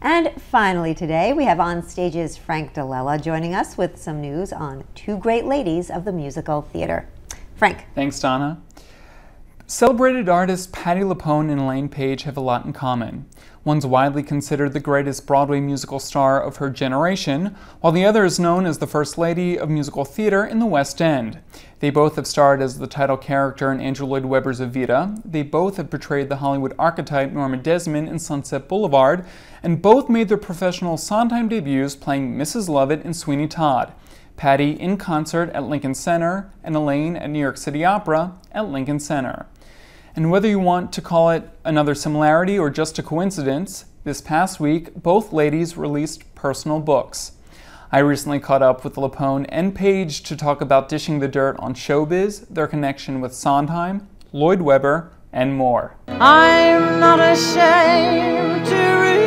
And finally today, we have On Stage's Frank DeLella joining us with some news on two great ladies of the musical theater. Frank. Thanks, Donna. Celebrated artists Patti LuPone and Elaine Paige have a lot in common. One's widely considered the greatest Broadway musical star of her generation, while the other is known as the First Lady of musical theater in the West End. They both have starred as the title character in Andrew Lloyd Webber's Evita. They both have portrayed the Hollywood archetype Norma Desmond in Sunset Boulevard, and both made their professional Sondheim debuts playing Mrs. Lovett in Sweeney Todd. Patti in concert at Lincoln Center, and Elaine at New York City Opera at Lincoln Center. And whether you want to call it another similarity or just a coincidence, this past week, both ladies released personal books. I recently caught up with LuPone and Paige to talk about dishing the dirt on showbiz, their connection with Sondheim, Lloyd Webber, and more. I'm not ashamed to reveal.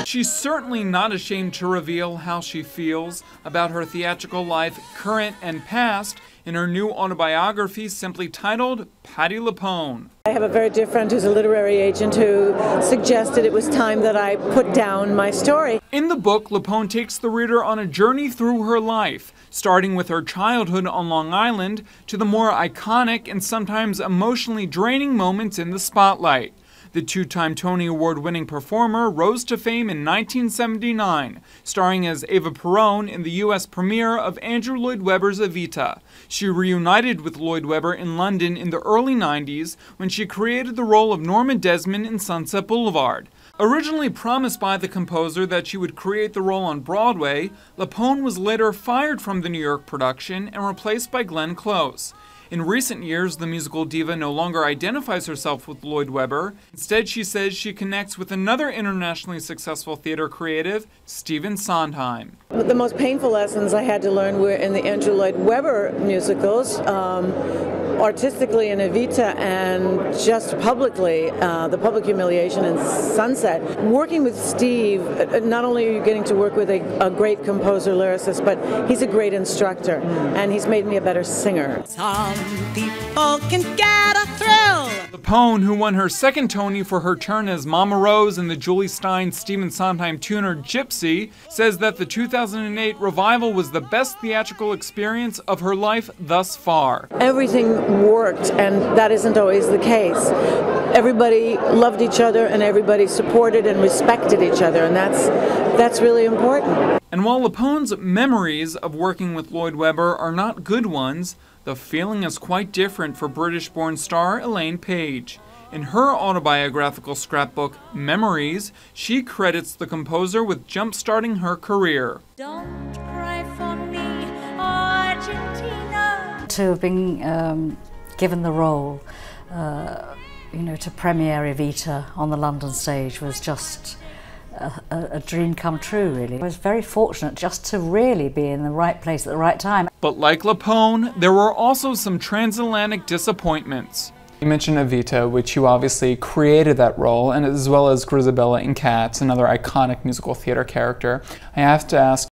She's certainly not ashamed to reveal how she feels about her theatrical life, current and past, in her new autobiography simply titled Patti LuPone. I have a very dear friend who's a literary agent who suggested it was time that I put down my story. In the book, LuPone takes the reader on a journey through her life, starting with her childhood on Long Island to the more iconic and sometimes emotionally draining moments in the spotlight. The two-time Tony Award-winning performer rose to fame in 1979, starring as Eva Perón in the U.S. premiere of Andrew Lloyd Webber's Evita. She reunited with Lloyd Webber in London in the early 90s when she created the role of Norma Desmond in Sunset Boulevard. Originally promised by the composer that she would create the role on Broadway, LuPone was later fired from the New York production and replaced by Glenn Close. In recent years, the musical diva no longer identifies herself with Lloyd Webber. Instead, she says she connects with another internationally successful theater creative, Stephen Sondheim. The most painful lessons I had to learn were in the Andrew Lloyd Webber musicals, artistically in Evita and just publicly, the public humiliation in Sunset. Working with Steve, not only are you getting to work with a great composer, lyricist, but he's a great instructor, and he's made me a better singer. Some people can get a thrill. LuPone, who won her second Tony for her turn as Mama Rose in the Julie Stein Stephen Sondheim tuner Gypsy, says that the 2008 revival was the best theatrical experience of her life thus far. Everything worked, and that isn't always the case. Everybody loved each other, and everybody supported and respected each other, and that's really important. And while LuPone's memories of working with Lloyd Webber are not good ones, the feeling is quite different for British-born star Elaine Paige. In her autobiographical scrapbook, Memories, she credits the composer with jump-starting her career. Don't cry for me, Argentina. To have been given the role, to premiere Evita on the London stage was just a dream come true, really. I was very fortunate just to really be in the right place at the right time. But like LuPone, there were also some transatlantic disappointments. You mentioned Evita, which you obviously created that role, and as well as Grisabella in Cats, another iconic musical theater character. I have to ask,